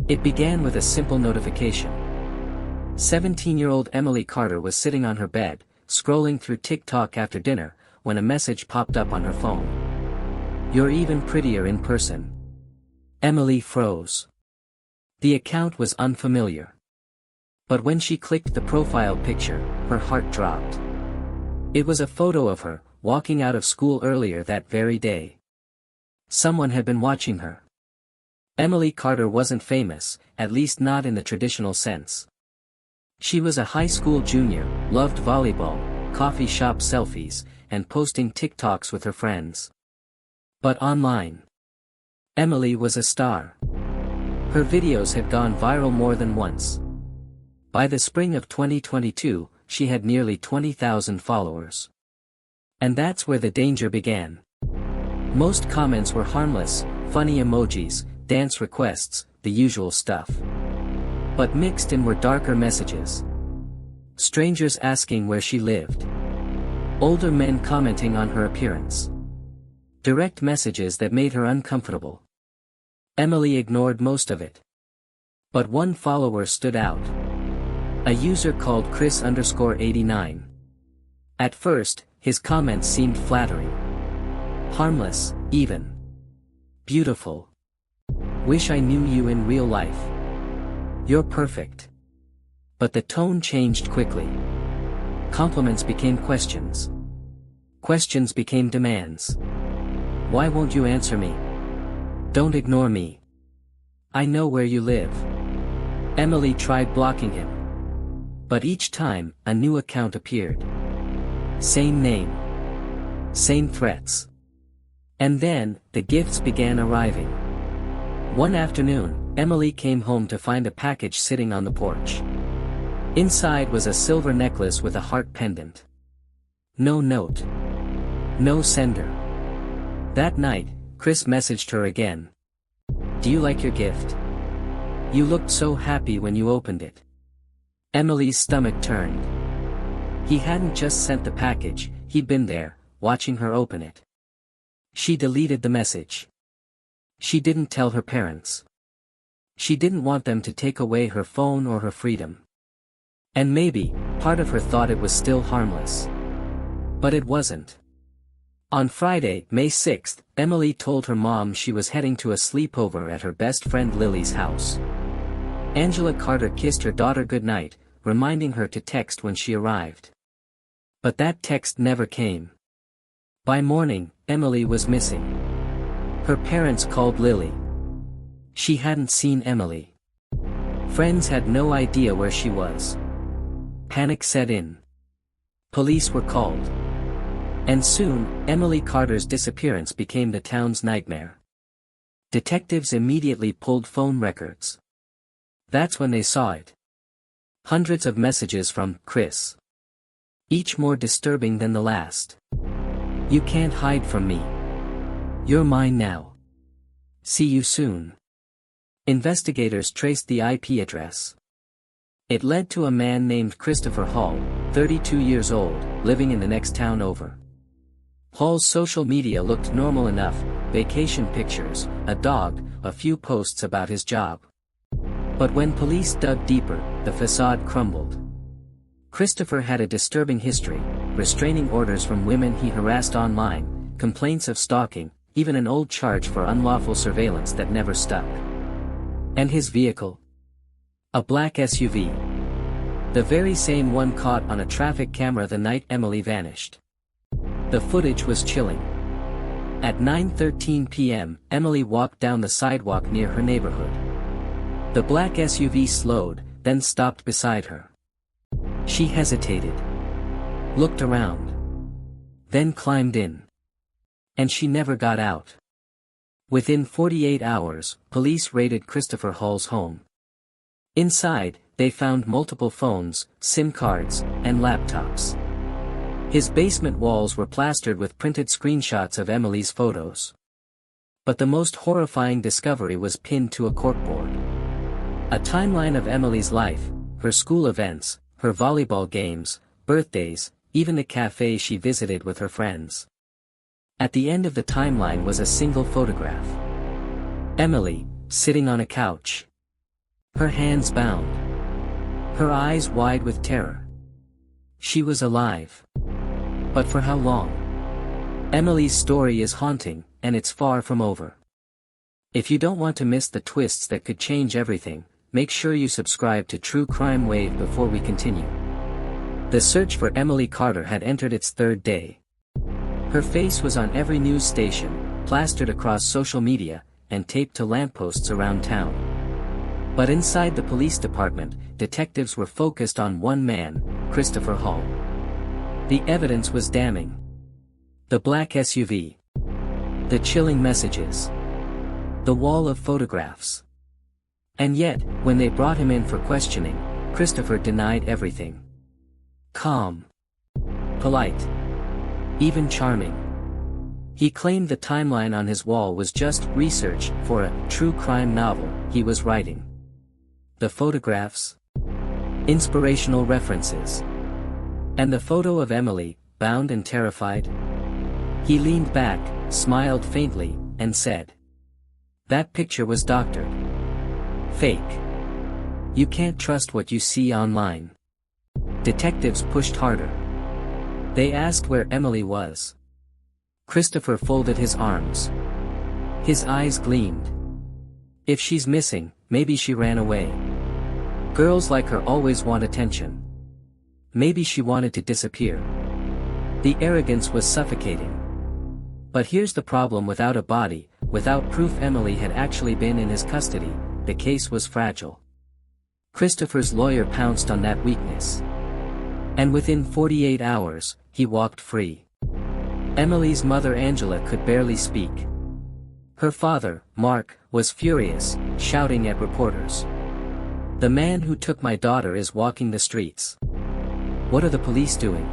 It began with a simple notification. 17-year-old Emily Carter was sitting on her bed, scrolling through TikTok after dinner, when a message popped up on her phone. "You're even prettier in person." Emily froze. The account was unfamiliar. But when she clicked the profile picture, her heart dropped. It was a photo of her, walking out of school earlier that very day. Someone had been watching her. Emily Carter wasn't famous, at least not in the traditional sense. She was a high school junior, loved volleyball, coffee shop selfies, and posting TikToks with her friends. But online, Emily was a star. Her videos had gone viral more than once. By the spring of 2022, she had nearly 20,000 followers. And that's where the danger began. Most comments were harmless, funny emojis, dance requests, the usual stuff. But mixed in were darker messages. Strangers asking where she lived. Older men commenting on her appearance. Direct messages that made her uncomfortable. Emily ignored most of it. But one follower stood out. A user called Chris_89. At first, his comments seemed flattering. Harmless, even. Beautiful. Wish I knew you in real life. You're perfect. But the tone changed quickly. Compliments became questions. Questions became demands. Why won't you answer me? Don't ignore me. I know where you live. Emily tried blocking him. But each time, a new account appeared. Same name. Same threats. And then, the gifts began arriving. One afternoon, Emily came home to find a package sitting on the porch. Inside was a silver necklace with a heart pendant. No note. No sender. That night, Chris messaged her again. "Do you like your gift? You looked so happy when you opened it." Emily's stomach turned. He hadn't just sent the package, he'd been there, watching her open it. She deleted the message. She didn't tell her parents. She didn't want them to take away her phone or her freedom. And maybe, part of her thought it was still harmless. But it wasn't. On Friday, May 6th, Emily told her mom she was heading to a sleepover at her best friend Lily's house. Angela Carter kissed her daughter goodnight, reminding her to text when she arrived. But that text never came. By morning, Emily was missing. Her parents called Lily. She hadn't seen Emily. Friends had no idea where she was. Panic set in. Police were called. And soon, Emily Carter's disappearance became the town's nightmare. Detectives immediately pulled phone records. That's when they saw it. Hundreds of messages from Chris. Each more disturbing than the last. "You can't hide from me. You're mine now. See you soon." Investigators traced the IP address. It led to a man named Christopher Hall, 32 years old, living in the next town over. Hall's social media looked normal enough: vacation pictures, a dog, a few posts about his job. But when police dug deeper, the facade crumbled. Christopher had a disturbing history: restraining orders from women he harassed online, complaints of stalking, even an old charge for unlawful surveillance that never stuck. And his vehicle? A black SUV. The very same one caught on a traffic camera the night Emily vanished. The footage was chilling. At 9:13 p.m., Emily walked down the sidewalk near her neighborhood. The black SUV slowed, then stopped beside her. She hesitated. Looked around. Then climbed in. And she never got out. Within 48 hours, police raided Christopher Hall's home. Inside, they found multiple phones, SIM cards, and laptops. His basement walls were plastered with printed screenshots of Emily's photos. But the most horrifying discovery was pinned to a corkboard. A timeline of Emily's life, her school events, her volleyball games, birthdays, even the cafes she visited with her friends. At the end of the timeline was a single photograph. Emily, sitting on a couch. Her hands bound. Her eyes wide with terror. She was alive. But for how long? Emily's story is haunting, and it's far from over. If you don't want to miss the twists that could change everything, make sure you subscribe to True Crime Wave before we continue. The search for Emily Carter had entered its third day. Her face was on every news station, plastered across social media, and taped to lampposts around town. But inside the police department, detectives were focused on one man, Christopher Hall. The evidence was damning. The black SUV. The chilling messages. The wall of photographs. And yet, when they brought him in for questioning, Christopher denied everything. Calm. Polite. Even charming. He claimed the timeline on his wall was just research for a true crime novel he was writing. The photographs. Inspirational references. And the photo of Emily, bound and terrified. He leaned back, smiled faintly, and said, "That picture was doctored. Fake. You can't trust what you see online." Detectives pushed harder. They asked where Emily was. Christopher folded his arms. His eyes gleamed. "If she's missing, maybe she ran away. Girls like her always want attention. Maybe she wanted to disappear." The arrogance was suffocating. But here's the problem: without a body, without proof Emily had actually been in his custody, the case was fragile. Christopher's lawyer pounced on that weakness. And within 48 hours, he walked free. Emily's mother Angela could barely speak. Her father, Mark, was furious, shouting at reporters. "The man who took my daughter is walking the streets. What are the police doing?"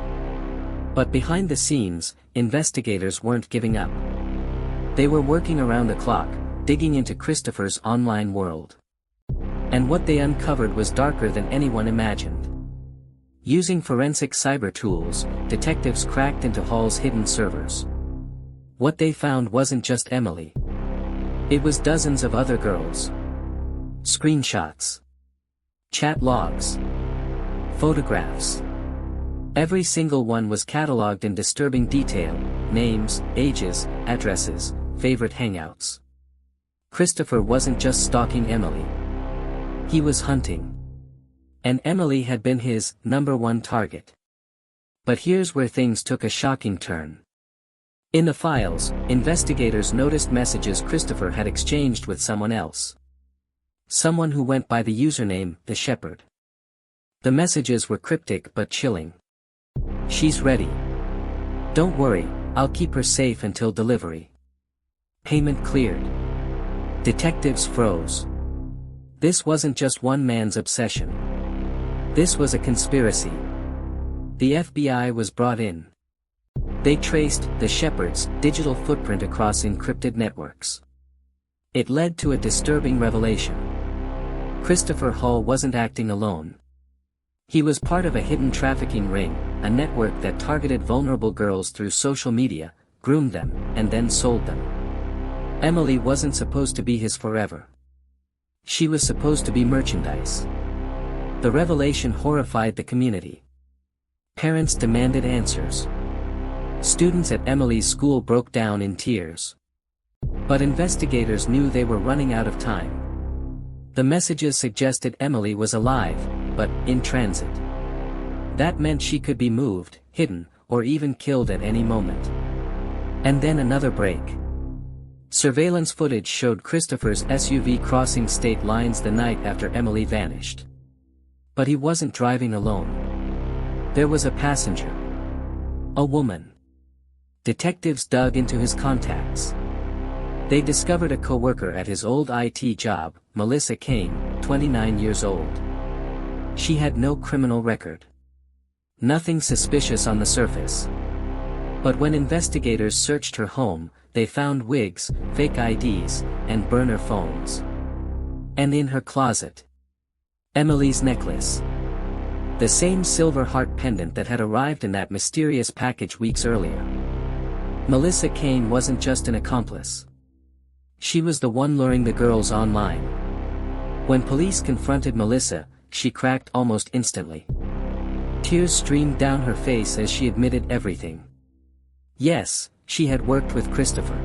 But behind the scenes, investigators weren't giving up. They were working around the clock, digging into Christopher's online world. And what they uncovered was darker than anyone imagined. Using forensic cyber tools, detectives cracked into Hall's hidden servers. What they found wasn't just Emily. It was dozens of other girls. Screenshots. Chat logs. Photographs. Every single one was cataloged in disturbing detail: names, ages, addresses, favorite hangouts. Christopher wasn't just stalking Emily. He was hunting. And Emily had been his #1 target. But here's where things took a shocking turn. In the files, investigators noticed messages Christopher had exchanged with someone else. Someone who went by the username, The Shepherd. The messages were cryptic but chilling. "She's ready. Don't worry, I'll keep her safe until delivery. Payment cleared." Detectives froze. This wasn't just one man's obsession. This was a conspiracy. The FBI was brought in. They traced The Shepherd's digital footprint across encrypted networks. It led to a disturbing revelation. Christopher Hall wasn't acting alone. He was part of a hidden trafficking ring, a network that targeted vulnerable girls through social media, groomed them, and then sold them. Emily wasn't supposed to be his forever. She was supposed to be merchandise. The revelation horrified the community. Parents demanded answers. Students at Emily's school broke down in tears. But investigators knew they were running out of time. The messages suggested Emily was alive, but in transit. That meant she could be moved, hidden, or even killed at any moment. And then another break. Surveillance footage showed Christopher's SUV crossing state lines the night after Emily vanished. But he wasn't driving alone. There was a passenger. A woman. Detectives dug into his contacts. They discovered a coworker at his old IT job, Melissa Kane, 29 years old. She had no criminal record. Nothing suspicious on the surface. But when investigators searched her home, they found wigs, fake IDs, and burner phones. And in her closet, Emily's necklace. The same silver heart pendant that had arrived in that mysterious package weeks earlier. Melissa Kane wasn't just an accomplice. She was the one luring the girls online. When police confronted Melissa, she cracked almost instantly. Tears streamed down her face as she admitted everything. Yes, she had worked with Christopher.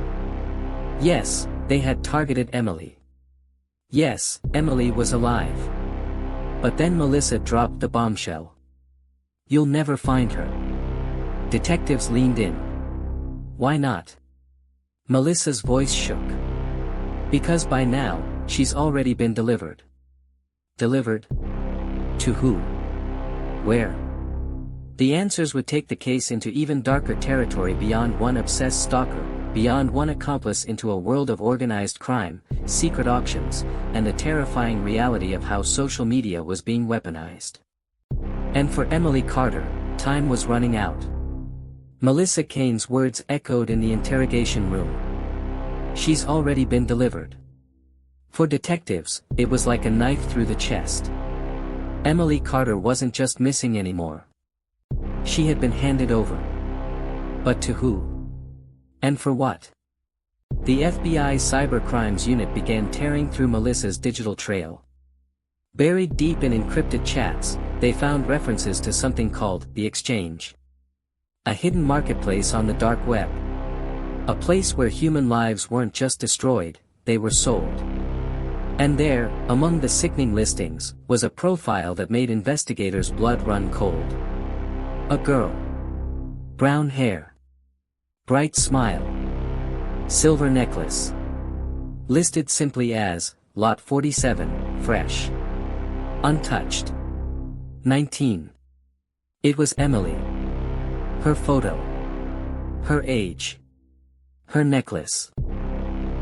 Yes, they had targeted Emily. Yes, Emily was alive. But then Melissa dropped the bombshell. "You'll never find her." Detectives leaned in. "Why not?" Melissa's voice shook. "Because by now, she's already been delivered." Delivered? To who? Where? The answers would take the case into even darker territory beyond one obsessed stalker, beyond one accomplice into a world of organized crime, secret auctions, and the terrifying reality of how social media was being weaponized. And for Emily Carter, time was running out. Melissa Kane's words echoed in the interrogation room. "She's already been delivered." For detectives, it was like a knife through the chest. Emily Carter wasn't just missing anymore. She had been handed over. But to who? And for what? The FBI's cybercrimes unit began tearing through Melissa's digital trail. Buried deep in encrypted chats, they found references to something called the Exchange. A hidden marketplace on the dark web. A place where human lives weren't just destroyed, they were sold. And there, among the sickening listings, was a profile that made investigators' blood run cold. A girl. Brown hair. Bright smile. Silver necklace. Listed simply as, Lot 47, fresh. Untouched. 19. It was Emily. Her photo. Her age. Her necklace.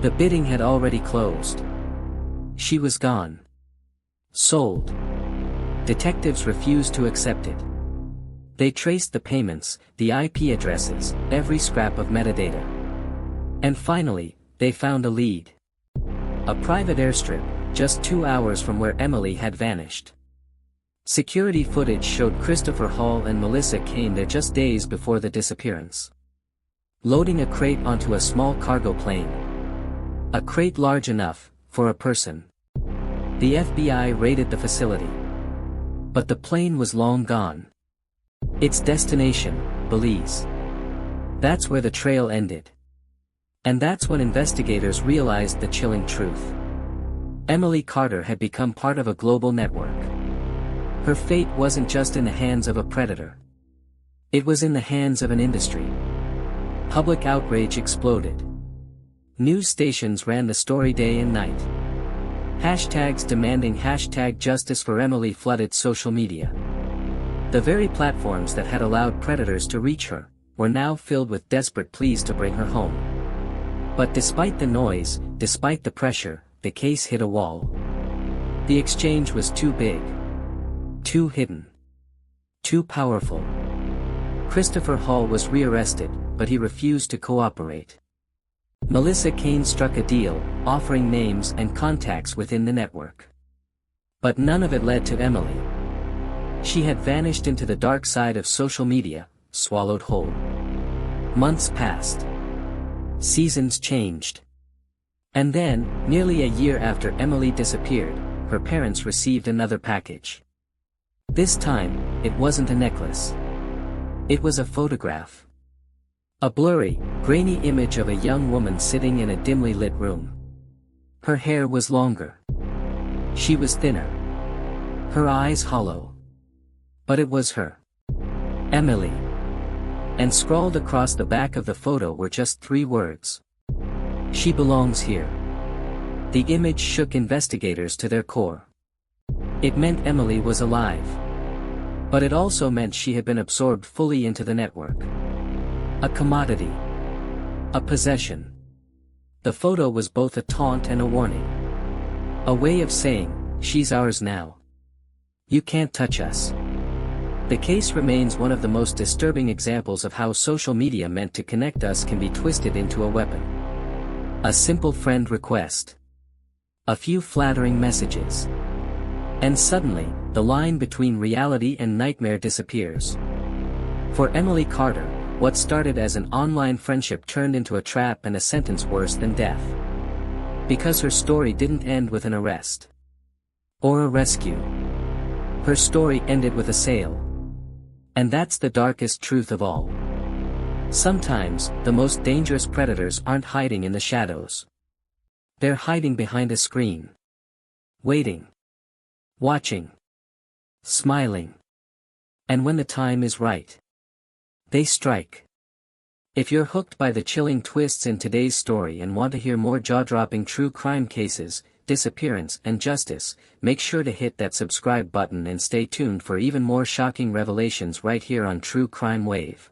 The bidding had already closed. She was gone. Sold. Detectives refused to accept it. They traced the payments, the IP addresses, every scrap of metadata. And finally, they found a lead. A private airstrip, just 2 hours from where Emily had vanished. Security footage showed Christopher Hall and Melissa Kane there just days before the disappearance. Loading a crate onto a small cargo plane. A crate large enough, for a person. The FBI raided the facility. But the plane was long gone. Its destination, Belize. That's where the trail ended. And that's when investigators realized the chilling truth. Emily Carter had become part of a global network. Her fate wasn't just in the hands of a predator. It was in the hands of an industry. Public outrage exploded. News stations ran the story day and night. Hashtags demanding #justice for Emily flooded social media. The very platforms that had allowed predators to reach her, were now filled with desperate pleas to bring her home. But despite the noise, despite the pressure, the case hit a wall. The exchange was too big. Too hidden. Too powerful. Christopher Hall was rearrested, but he refused to cooperate. Melissa Kane struck a deal, offering names and contacts within the network. But none of it led to Emily. She had vanished into the dark side of social media, swallowed whole. Months passed. Seasons changed. And then, nearly a year after Emily disappeared, her parents received another package. This time, it wasn't a necklace. It was a photograph. A blurry, grainy image of a young woman sitting in a dimly lit room. Her hair was longer. She was thinner. Her eyes hollow. But it was her. Emily. And scrawled across the back of the photo were just 3 words. She belongs here. The image shook investigators to their core. It meant Emily was alive. But it also meant she had been absorbed fully into the network. A commodity. A possession. The photo was both a taunt and a warning. A way of saying, she's ours now. You can't touch us. The case remains one of the most disturbing examples of how social media meant to connect us can be twisted into a weapon. A simple friend request. A few flattering messages. And suddenly, the line between reality and nightmare disappears. For Emily Carter, what started as an online friendship turned into a trap and a sentence worse than death. Because her story didn't end with an arrest. Or a rescue. Her story ended with a sale. And that's the darkest truth of all. Sometimes, the most dangerous predators aren't hiding in the shadows. They're hiding behind a screen. Waiting. Watching. Smiling. And when the time is right, they strike. If you're hooked by the chilling twists in today's story and want to hear more jaw-dropping true crime cases, disappearance and justice, make sure to hit that subscribe button and stay tuned for even more shocking revelations right here on True Crime Wave.